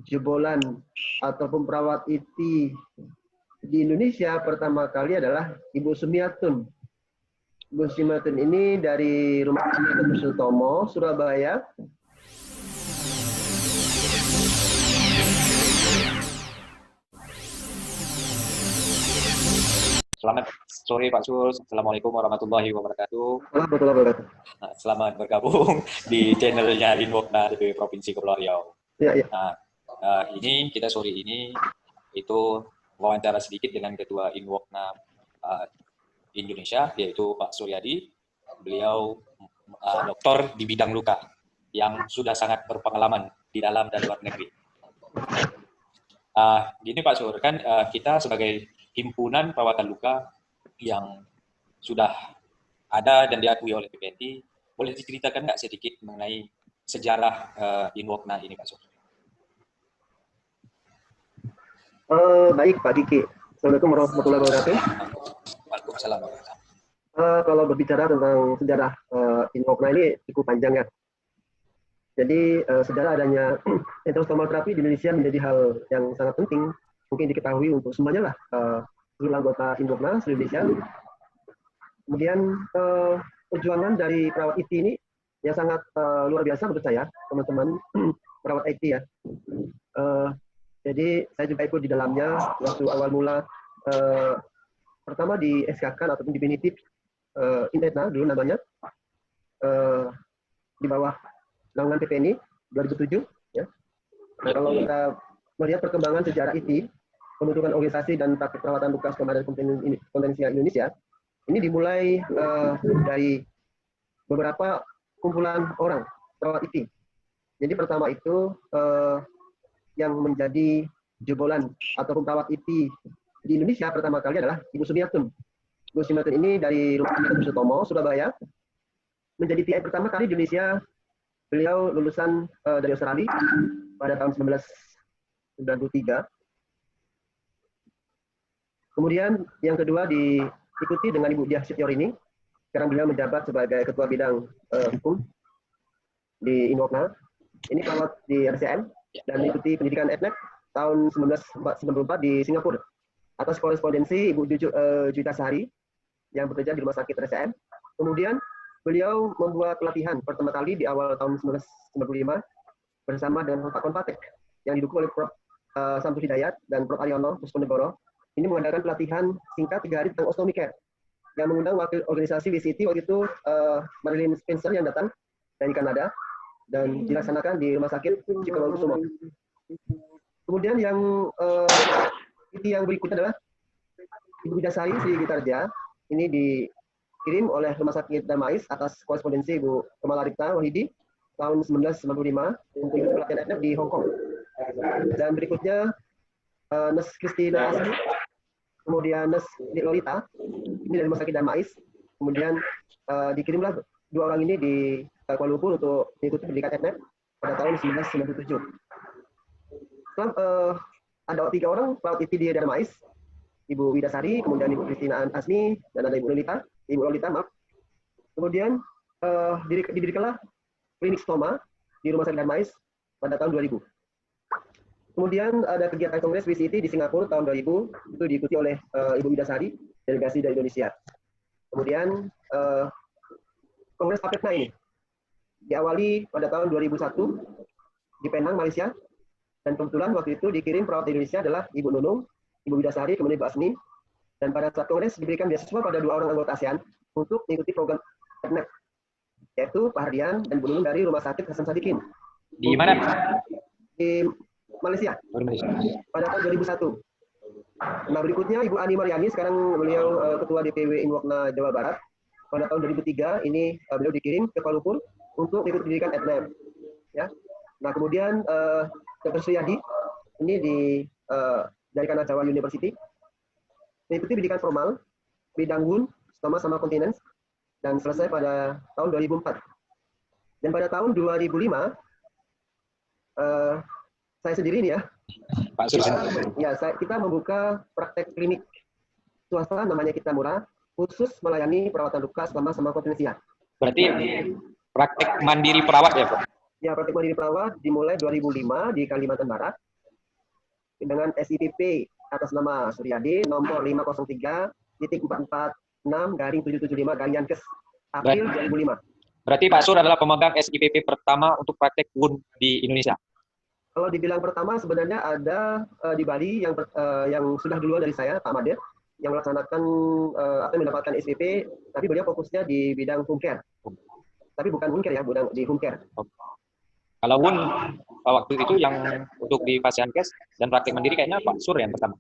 jebolan ataupun perawat IT di Indonesia pertama kali adalah Ibu Sumiatun. Ibu Sumiatun ini dari Rumah Sakit Dr. Sutomo, Surabaya. Selamat sore Pak Sul, Assalamualaikum warahmatullahi wabarakatuh. Warahmatullahi wabarakatuh. Selamat bergabung di channelnya Inwokna DPW Provinsi Kepulauan Riau. Ya, ya. Ini kita sore ini itu wawancara sedikit dengan Ketua Inwokna Indonesia, yaitu Pak Suryadi. Beliau doktor di bidang luka yang sudah sangat berpengalaman di dalam dan luar negeri. Gini Pak Sur, kan kita sebagai himpunan perawatan luka yang sudah ada dan diakui oleh PPNI, boleh diceritakan nggak sedikit mengenai sejarah Inwokna ini Pak Sur? Baik Pak Diki. Assalamualaikum warahmatullahi wabarakatuh. Waalaikumsalam. Kalau berbicara tentang sejarah Inwokna ini cukup panjang ya. Jadi sejarah adanya enterostomal terapi di Indonesia menjadi hal yang sangat penting, mungkin diketahui untuk semuanya lah, seluruh anggota Inwokna seluruh Indonesia. Kemudian perjuangan dari perawat IT ini yang sangat luar biasa menurut saya, teman-teman perawat IT ya. Jadi saya juga ikut di dalamnya waktu awal mula pertama di SK-kan ataupun definitif Intena dulu namanya, di bawah naungan PPNI 2007 ya. Nah, kalau kita melihat perkembangan sejarah IT, pembentukan organisasi dan praktik perawatan luka dan potensial Indonesia, ini dimulai dari beberapa kumpulan orang perawat IT. Jadi pertama itu yang menjadi jebolan ataupun perawat IT di Indonesia pertama kali adalah Ibu Sumiatun. Ibu Sumiatun ini dari Rumah Sakit Dr. Sutomo, Surabaya, menjadi PI pertama kali di Indonesia. Beliau lulusan dari Australia pada tahun 1993. Kemudian yang kedua diikuti dengan Ibu Diah Sitiorini. Sekarang beliau menjabat sebagai Ketua Bidang Hukum di Inwokna. Ini perawat di RCM dan mengikuti pendidikan EdNet tahun 1994 di Singapura. Atas korespondensi Ibu Juwita Sari yang bekerja di Rumah Sakit RCM. Kemudian beliau membuat pelatihan pertama kali di awal tahun 1995 bersama dengan Pak Konpatek yang didukung oleh Prof. Samsul Hidayat dan Prof. Aryono Pusponegoro. Ini mengadakan pelatihan singkat 3 hari tentang ostomy care yang mengundang wakil organisasi WCT waktu itu Marilyn Spencer yang datang dari Kanada dan dilaksanakan di Rumah Sakit Ciptomangunkusumo. Kemudian yang berikutnya adalah Ibu Bidasari Sri Gitarja. Ini dikirim oleh Rumah Sakit Darmais atas korespondensi Ibu Kemalarita Wahidi tahun 1995 untuk pelatihan EdNet di Hong Kong. Dan berikutnya Nurse Christina Asli, kemudian Nurse Lolita, ini dari Rumah Sakit Darmais. Kemudian dikirimlah 2 orang ini di Kuala Lumpur untuk mengikuti pendidikan EdNet pada tahun 1997. Setelah ada 3 orang perawat IT di Darmais, Ibu Widasari, kemudian Ibu Christina Asmi, dan ada Ibu Lolita, maaf. Kemudian didirikanlah klinik stoma di Rumah Sakit Darmais pada tahun 2000. Kemudian ada kegiatan kongres WCT di Singapura tahun 2000, itu diikuti oleh Ibu Widasari, delegasi dari Indonesia. Kemudian kongres APEPNA ini diawali pada tahun 2001 di Penang, Malaysia, dan kebetulan waktu itu dikirim perawat di Indonesia adalah Ibu Nunung, Ibu Widasari, kemudian Ibu Asmi, dan pada saat kongres diberikan beasiswa pada 2 orang anggota ASEAN untuk mengikuti program EdNet, yaitu Pak Hardian dan Bu Nunung dari Rumah Sakit Hasan Sadikin. Di mana? Di Malaysia. Pada tahun 2001. Nah, berikutnya Ibu Ani Mariani, sekarang beliau Ketua DPW Inwokna Jawa Barat. Pada tahun 2003 ini beliau dikirim ke Kuala Lumpur untuk mengikuti pendidikan EdNet. Ya. Nah, kemudian Dr. Suryadi ini dari Kanajawa University mengikuti pendidikan formal bidang wound, stoma sama continence dan selesai pada tahun 2004. Dan pada tahun 2005 saya sendiri ini ya, Pak Sur. kita membuka praktek klinik swasta namanya Kita Murah, khusus melayani perawatan luka selama sama potensial. Berarti praktek mandiri perawat ya Pak? Ya, praktek mandiri perawat dimulai 2005 di Kalimantan Barat dengan SIPP atas nama Suryadi nomor 503.446/775 April 2005. Berarti Pak Sur adalah pemegang SIPP pertama untuk praktek wound di Indonesia. Kalau dibilang pertama sebenarnya ada di Bali yang sudah duluan dari saya, Pak Made, yang melaksanakan atau mendapatkan SPP, tapi beliau fokusnya di bidang home care. Tapi bukan home care ya, bukan di home care. Kalau wound waktu itu yang untuk di Pasienkes dan praktek mandiri kayaknya Pak Sur yang pertama.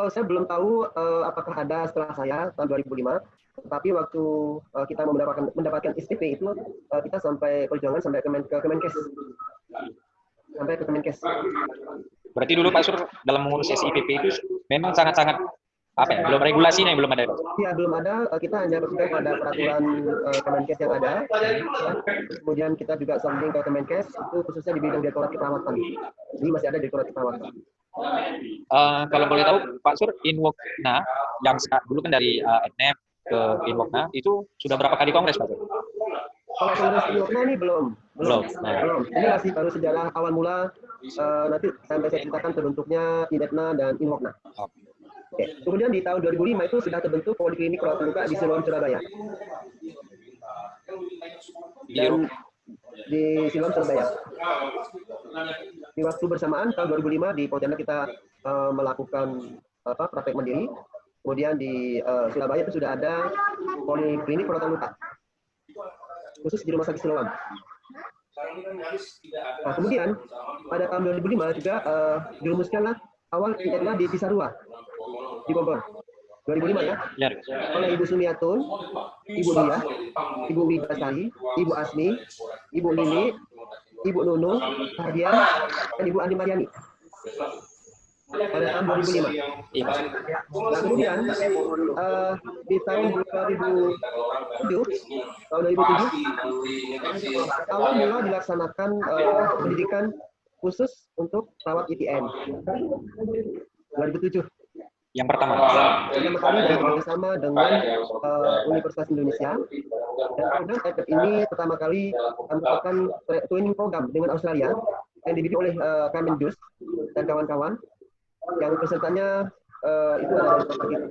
Saya belum tahu apakah ada setelah saya tahun 2005. Tapi waktu kita mendapatkan SPP itu kita sampai perjuangan sampai ke Kemenkes. Sampai ke Kemenkes. Berarti dulu Pak Sur dalam mengurus SIPP itu memang sangat-sangat belum regulasinya yang belum ada. Iya, belum ada. Kita hanya berpegang pada peraturan Kemenkes yang ada. Kemudian kita juga sounding ke Kemenkes itu khususnya di bidang direktorat keperawatan. Jadi masih ada direktorat keperawatan. Kalau boleh tahu Pak Sur, Inwokna yang dulu kan dari NF ke Inwokna itu sudah berapa kali kongres Pak Sur? Kalau kongres Inwokna ini belum. Belum. Ini masih baru sejarah awal mula. Nanti sampai saya ceritakan terbentuknya Inetna dan Inwokna. Oke. Kemudian di tahun 2005 itu sudah terbentuk Poliklinik Perawatan Luka di Siloam, Surabaya. Dan di Siloam, Surabaya. Di waktu bersamaan tahun 2005 di Pontianak kita melakukan praktek mandiri. Kemudian di Surabaya itu sudah ada Poliklinik Perawatan Luka khusus di Rumah Sakit Siloam. Nah, kemudian pada tahun 2005 juga dirumuskanlah awal Inetna di Cisarua di Bogor. 2005 ya. Oleh Ibu Sumiatun, Ibu Lia, Ibu Widasari, Ibu Asmi, Ibu Lili, Ibu Nunung, Hadian, dan Ibu Andi Mariani. Pada tahun 2005. Nah, kemudian di tahun 2007, awal mula dilaksanakan pendidikan khusus untuk perawat ITN. 2007. Yang pertama kali bersama dengan Universitas Indonesia, dan program TEPET ini pertama kali merupakan training program dengan Australia yang dibimbing oleh Kemendus dan kawan-kawan, yang pesertanya itu ada Rumah Sakit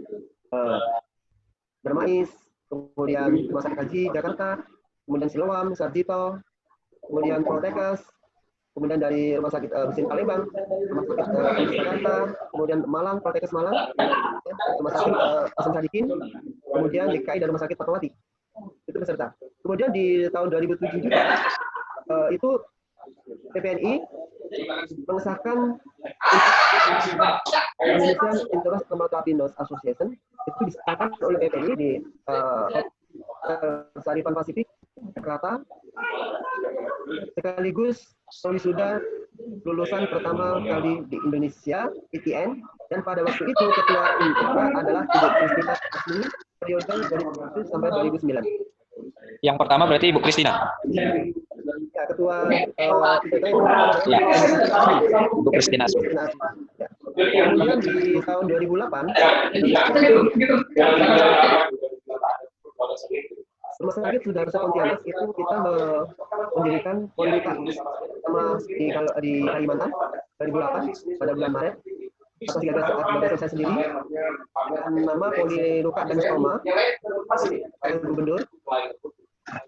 Darmais, kemudian Rumah Sakit Haji Jakarta, kemudian Siloam, Sarjito, kemudian Poltekkes, kemudian dari Rumah Sakit Mesin Palembang, Rumah Sakit Jakarta, kemudian Malang, Poltekkes Malang, Rumah Sakit Hasan Sadikin, kemudian DKI dan Rumah Sakit Fatmawati. Itu peserta. Kemudian di tahun 2007 juga itu PPNI mengesahkan Indonesian Interest Chemotherapy Nurse Association, itu disahkan oleh PPNI di Sarifan Pasifik Jakarta, sekaligus wisuda lulusan pertama kali di Indonesia ITN, dan pada waktu itu ketua INTEKA adalah Ibu Kristina Asmi periode 2001 sampai 2009. Yang pertama berarti Ibu Kristina. Ya, ketua Ibu Kristina Asmi. Kemudian di tahun 2008 Rumah Sakit Sudarsa Pontianak itu kita mendirikan Poliluka sama di Kalimantan 2008 pada bulan Maret atas gagasan saya sendiri, dan nama Poliluka dan Stoma oleh Gubernur.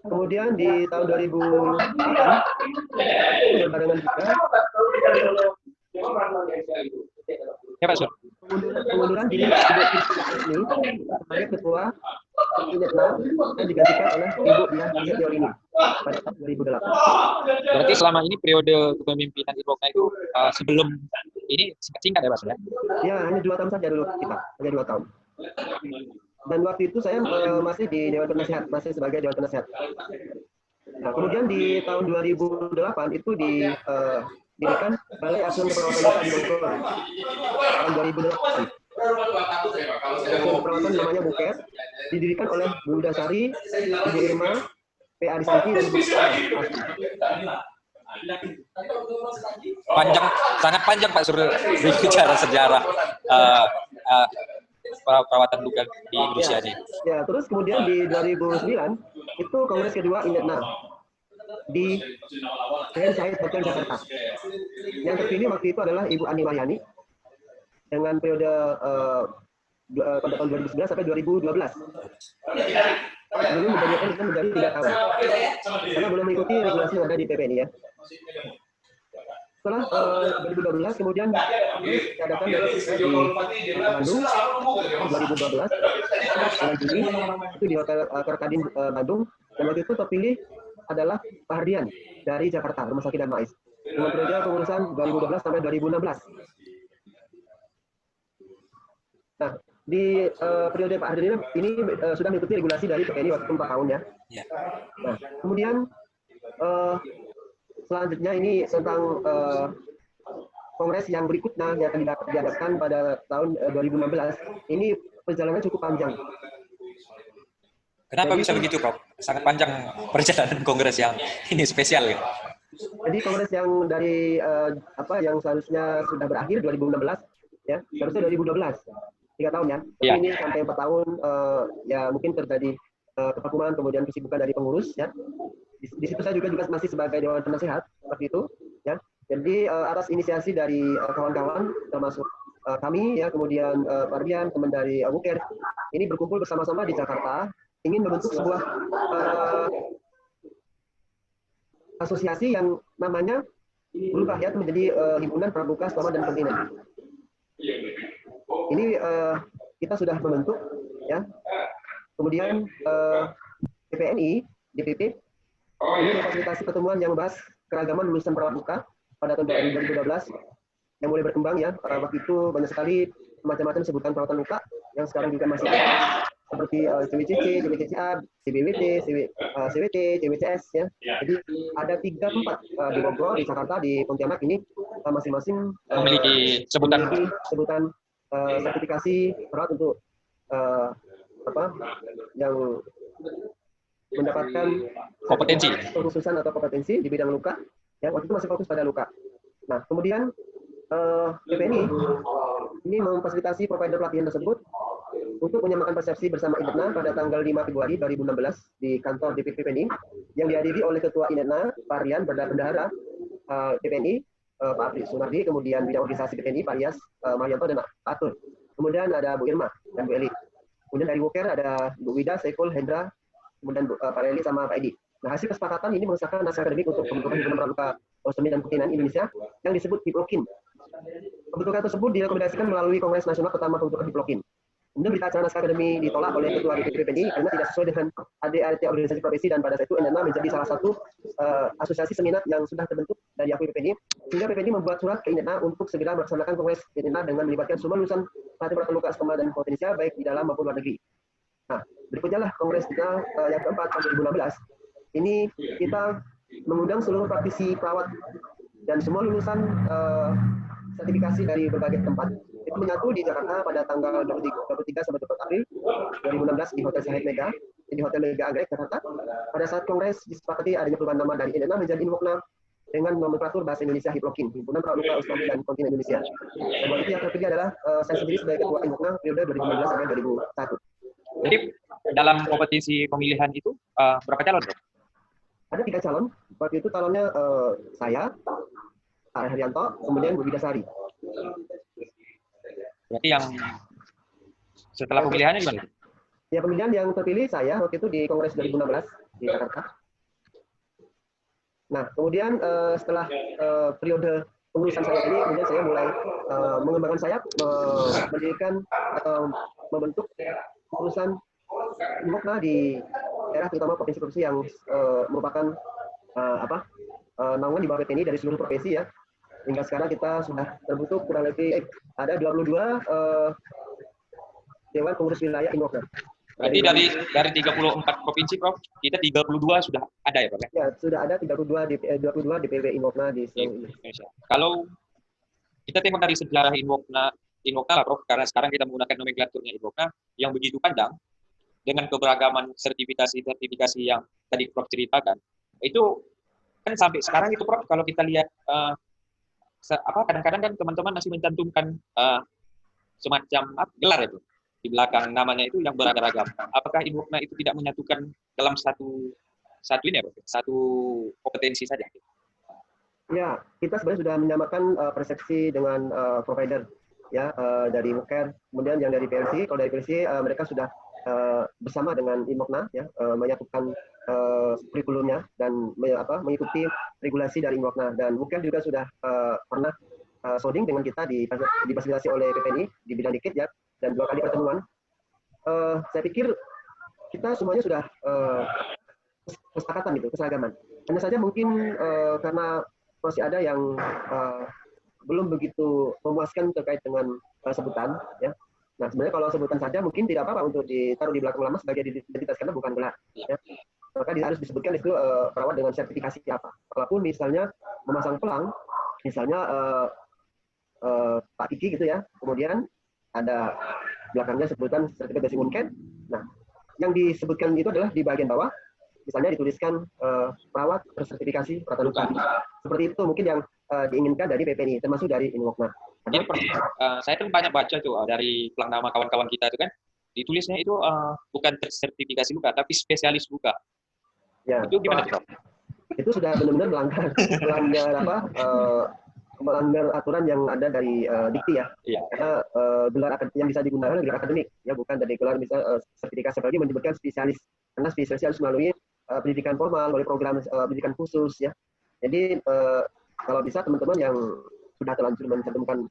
Kemudian di tahun 2008 berbarengan juga ya Pak Sur, pengunduran diri Ibu Kristina Asmi sebagai ketua Inetna dan digantikan oleh Ibu Dian Setiolini pada tahun 2008. Berarti selama ini periode kepemimpinan Inwokna itu sebelum ini singkat ya Pak Sur ya? Ya, hanya 2 tahun saja dulu kita, hanya 2 tahun. Dan waktu itu saya masih di Dewan Penasehat, masih sebagai Dewan Penasehat. Nah, kemudian di tahun 2008 itu didirikan Balai Asuhan Keperawatan Luka di Bogor tahun 2008. Asuhan keperawatan namanya Bukes, didirikan oleh Bu Dasari, Ibu Irma, P. Arisanti, dan Bu Panjang, sangat panjang Pak Sur bicara sejarah perawatan luka di Indonesia ini. Ya, terus kemudian di 2009 itu kongres kedua Inetna. di Grand Hyatt Hotel Jakarta. Yang terpilih waktu itu adalah Ibu Ani Mahyani dengan periode pada tahun 2011 sampai 2012. Dulu menjadikan itu menjadi 3 tahun. Karena belum mengikuti regulasi yang ada di PPNI ya. Setelah 2012 kemudian diadakan di Bandung 2012 bulan Juni itu di Hotel Kerkadin Bandung, dan waktu itu terpilih adalah Pak Hardian dari Jakarta, Rumah Sakit Darmais, dengan periode pengurusan 2012 sampai 2016. Nah, di periode Pak Hardian ini sudah mengikuti regulasi dari PPNI waktu itu 4 tahun ya. Nah, kemudian selanjutnya ini tentang kongres yang berikutnya yang akan diadakan pada tahun 2016. Ini perjalanan cukup panjang. Kenapa bisa begitu, Prof? Sangat panjang perjalanan kongres yang ini spesial ya. Jadi kongres yang dari yang seharusnya sudah berakhir 2016 ya, seharusnya 2012. 3 tahun ya. Tapi ini sampai 4 tahun ya mungkin terjadi kevakuman, kemudian kesibukan dari pengurus ya. Di situ saya juga masih sebagai dewan penasehat seperti itu ya. Jadi atas inisiasi dari kawan-kawan termasuk kami ya, kemudian Pak Rian, teman dari Wuker, ini berkumpul bersama-sama di Jakarta ingin membentuk sebuah asosiasi yang namanya berubah ya menjadi Himpunan Pramuka Selama dan Kontinen. Ini kita sudah membentuk ya. Kemudian PPNI, DPP ini memfasilitasi pertemuan yang membahas keragaman lulusan pramuka pada tahun 2012 yang mulai berkembang ya. Waktu itu banyak sekali macam-macam sebutan perawatan luka yang sekarang juga masih ada, seperti CWCC, CWCCA, CBWT, CWT, CWCS ya. Jadi ada 3 tempat di Bogor, di Jakarta, di Pontianak ini masing-masing memiliki sebutan sertifikasi perawat untuk yang mendapatkan kompetensi kekhususan atau kompetensi di bidang luka ya. Waktu itu masih fokus pada luka. Nah, kemudian PPNI ini memfasilitasi provider pelatihan tersebut untuk menyamakan persepsi bersama INETNA pada tanggal 5 Februari 2016 di kantor DPP PPNI yang dihadiri oleh Ketua INETNA Pak Rian, Bendahara PPNI Pak Apri Sunardi, kemudian bidang organisasi PPNI Pak Ias Maryanto dan Pak Atur. Kemudian ada Bu Irma dan Bu Eli. Kemudian dari Wuker ada Bu Wida, Saiful, Hendra, kemudian Pak Reli sama Pak Edi. Nah, hasil kesepakatan ini mengesahkan naskah akademik untuk pembentukan Himpunan Pramuka Ostomi dan Perkinan Indonesia yang disebut Hiplokin. Pembentukan tersebut direkomendasikan melalui Kongres Nasional pertama pembentukan Hiplokin. Kemudian berita acara naskah akademi ditolak oleh Ketua DPP PPNI karena tidak sesuai dengan ADART organisasi profesi, dan pada saat itu INETNA menjadi salah satu asosiasi seminar yang sudah terbentuk dari akui PPNI, sehingga PPNI membuat surat ke INETNA untuk segera melaksanakan Kongres INETNA dengan melibatkan semua lulusan pelatih perawatan luka stoma dan potensial baik di dalam maupun luar negeri. Nah, berikutnya lah kongres kita yang keempat tahun 2016. Ini kita mengundang seluruh praktisi perawat dan semua lulusan sertifikasi dari berbagai tempat. Itu menyatu di Jakarta pada tanggal 23 sampai 24 April 2016 di Hotel Sahid Mega, di Hotel Mega Anggrek, Jakarta. Pada saat kongres disepakati adanya perubahan nama dari INETNA menjadi INWOKNA dengan nomenklatur bahasa Indonesia Hiplokin, Himpunan Pramuka Ostomi dan Kontinen Indonesia. Dan waktu itu yang terpilih adalah saya sendiri sebagai Ketua INWOKNA periode 2015 sampai 2001. Jadi dalam kompetisi pemilihan itu berapa calon, Bro? Ada 3 calon. Waktu itu calonnya saya, Pak Haryanto, kemudian Bu Bidasari. Berarti yang setelah pemilihannya gimana? Ya, pemilihan yang terpilih saya waktu itu di Kongres 2016 di Jakarta. Nah, kemudian setelah periode pengurusan saya ini, kemudian saya mulai mengembangkan sayap, mendirikan atau membentuk pengurusan INWOKNA di daerah, terutama provinsi-provinsi yang merupakan naungan di bawah PPNI dari seluruh provinsi ya. Hingga sekarang kita sudah terbentuk kurang lebih ada 22 Dewan Pengurus Wilayah INWOKNA. Berarti dari 34 provinsi, Prof, kita 32 sudah ada ya, Prof? Ya, sudah ada 22 DPW INWOKNA di seluruh Indonesia. Kalau kita tengok dari sejarah INWOKNA lah, Prof, karena sekarang kita menggunakan nomenklaturnya INWOKNA yang begitu panjang, dengan keberagaman sertifikasi yang tadi Prof ceritakan, itu kan sampai sekarang itu, Prof, kalau kita lihat kadang-kadang kan teman-teman masih mencantumkan semacam gelar itu di belakang namanya itu yang beragam-ragam. Apakah INWOKNA itu tidak menyatukan dalam satu satu ini ya, Prof? Satu kompetensi saja. Ya, kita sebenarnya sudah menyamakan persepsi dengan provider ya dari Muker. Kemudian yang dari PLC, kalau dari PLC mereka sudah bersama dengan Inmokna ya menyatukan kurikulumnya dan mengikuti regulasi dari Inmokna, dan Muker juga sudah pernah sounding dengan kita difasilitasi oleh PPNI di bidang dikit ya, dan 2 kali pertemuan. Saya pikir kita semuanya sudah kesepakatan gitu, keseragaman. Hanya saja mungkin karena masih ada yang belum begitu memuaskan terkait dengan sebutan ya. Nah, sebenarnya kalau sebutan saja mungkin tidak apa-apa untuk ditaruh di belakang nama sebagai identitas karena bukan gelar ya. Maka harus disebutkan di situ perawat dengan sertifikasi apa. Walaupun misalnya memasang pelang, misalnya Pak Kiki gitu ya, kemudian ada belakangnya sebutan sertifikat basic unken. Nah, yang disebutkan itu adalah di bagian bawah, misalnya dituliskan perawat bersertifikasi perawatan luka. Seperti itu mungkin yang diinginkan dari PPNI, termasuk dari Inmokna. Jadi saya kan banyak baca tuh dari pelang nama kawan-kawan kita itu kan, ditulisnya itu bukan sertifikasi luka, tapi spesialis luka. Ya, itu gimana tuh, Prof? Itu sudah benar-benar melanggar aturan yang ada dari Dikti ya. Iya. Karena gelar yang bisa digunakan gelar akademik ya, bukan dari gelar misalnya sertifikasi, apalagi menyebutkan spesialis. Karena spesialis harus melalui pendidikan formal, melalui program pendidikan khusus ya. Jadi kalau bisa teman-teman yang sudah terlanjur mencantumkan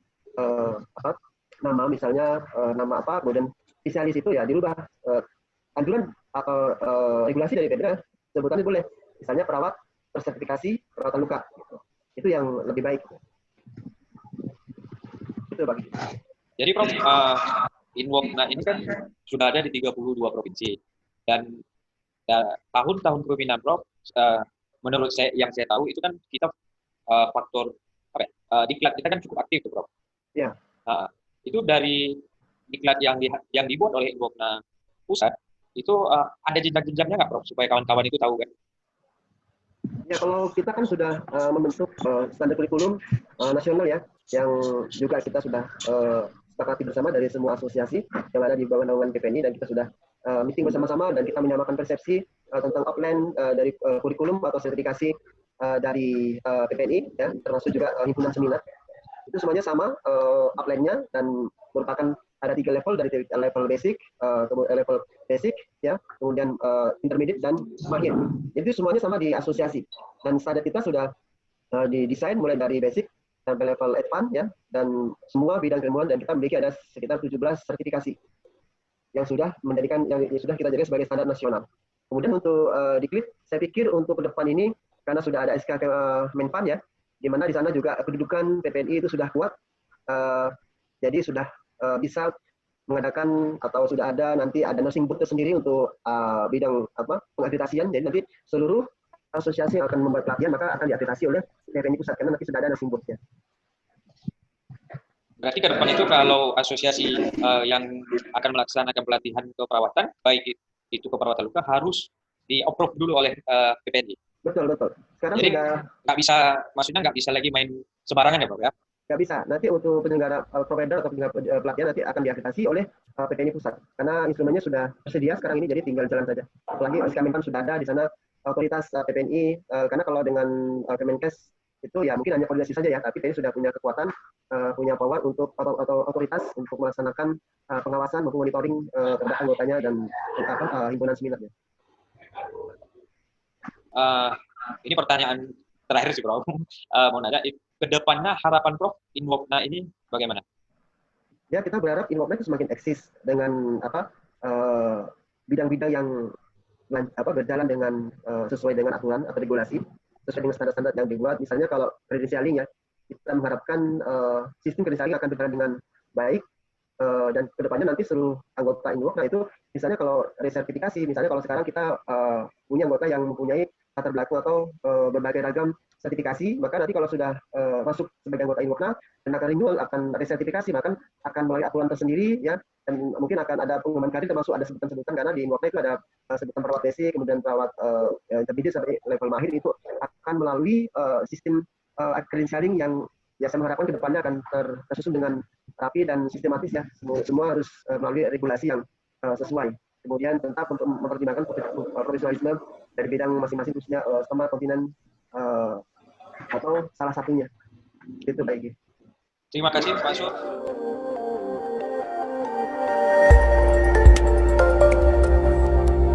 nama misalnya nama apa, kemudian spesialis itu ya dirubah anjuran atau regulasi dari PPNI sebutannya boleh, misalnya perawat bersertifikasi perawatan luka gitu. Itu yang lebih baik. Itu bagi. Jadi Prof, Inmokna ini kan sudah ada di 32 provinsi, dan tahun-tahun kepemimpinan Prof, menurut saya yang saya tahu itu kan kita faktor apa ya, diklat kita kan cukup aktif tuh, Prof. Ya. Itu dari diklat yang dibuat oleh Inmokna pusat itu ada jenjang-jenjangnya nggak, Prof, supaya kawan-kawan itu tahu kan? Ya, kalau kita kan sudah membentuk standar kurikulum nasional ya, yang juga kita sudah sepakati bersama dari semua asosiasi yang ada di bawah naungan PPNI, dan kita sudah meeting bersama-sama dan kita menyamakan persepsi tentang outline dari kurikulum atau sertifikasi dari PPNI ya, termasuk juga himpunan seminar. Itu semuanya sama outline-nya, dan merupakan ada 3 level, dari level basic, level basic ya, kemudian intermediate dan mahir. Jadi semuanya sama di asosiasi, dan standar kita sudah didesain mulai dari basic sampai level advance ya, dan semua bidang keilmuan, dan kita memiliki ada sekitar 17 sertifikasi yang sudah sudah kita jadikan sebagai standar nasional. Kemudian untuk diklit, saya pikir untuk ke depan ini karena sudah ada SK Menpan ya, di mana di sana juga kedudukan PPNI itu sudah kuat, jadi sudah bisa mengadakan atau sudah ada nanti ada nursing board tersendiri untuk bidang pengakreditasian. Jadi nanti seluruh asosiasi yang akan membuat pelatihan maka akan diakreditasi oleh PPNI pusat, karena nanti sudah ada nursing board-nya. Berarti ke depan itu kalau asosiasi yang akan melaksanakan pelatihan keperawatan, baik itu keperawatan luka, harus di-approve dulu oleh PPNI. Betul. Sekarang jadi nggak bisa, maksudnya nggak bisa lagi main sembarangan ya, Prof ya? Nggak bisa. Nanti untuk penyelenggara provider atau penyelenggara pelatihan nanti akan diakreditasi oleh PPNI pusat, karena instrumennya sudah tersedia sekarang ini, jadi tinggal jalan saja. Apalagi SK Menpan sudah ada di sana, otoritas PPNI, karena kalau dengan Kemenkes itu ya mungkin hanya koordinasi saja ya, tapi PPNI sudah punya kekuatan, punya power untuk atau otoritas untuk melaksanakan pengawasan maupun monitoring terhadap anggotanya dan himpunan seminarnya. Ini pertanyaan terakhir sih, Prof. Mau nanya, ke depannya harapan Prof Inmokna ini bagaimana? Ya, kita berharap Inmokna itu semakin eksis dengan bidang-bidang yang berjalan dengan sesuai dengan aturan atau regulasi, sesuai dengan standar-standar yang dibuat. Misalnya kalau credentialing ya, kita mengharapkan sistem credentialing akan berjalan dengan baik, dan kedepannya nanti seluruh anggota Inmokna itu, misalnya kalau resertifikasi, misalnya kalau sekarang kita punya anggota yang mempunyai latar belakang atau berbagai ragam sertifikasi, maka nanti kalau sudah masuk sebagai anggota Inmokna dan akan renewal, akan resertifikasi, maka akan melalui aturan tersendiri ya, dan mungkin akan ada pengembangan karir, termasuk ada sebutan-sebutan, karena di Inmokna itu ada sebutan perawat basic, kemudian perawat intermediate sampai level mahir, itu akan melalui sistem credentialing yang ya saya mengharapkan ke depannya akan tersusun dengan rapi dan sistematis ya. Semua harus melalui regulasi yang sesuai. Kemudian tetap untuk mempertimbangkan profesionalisme dari bidang masing-masing, khususnya sama kontinen atau salah satunya. Itu Pak Igi. Terima kasih Pak Sur.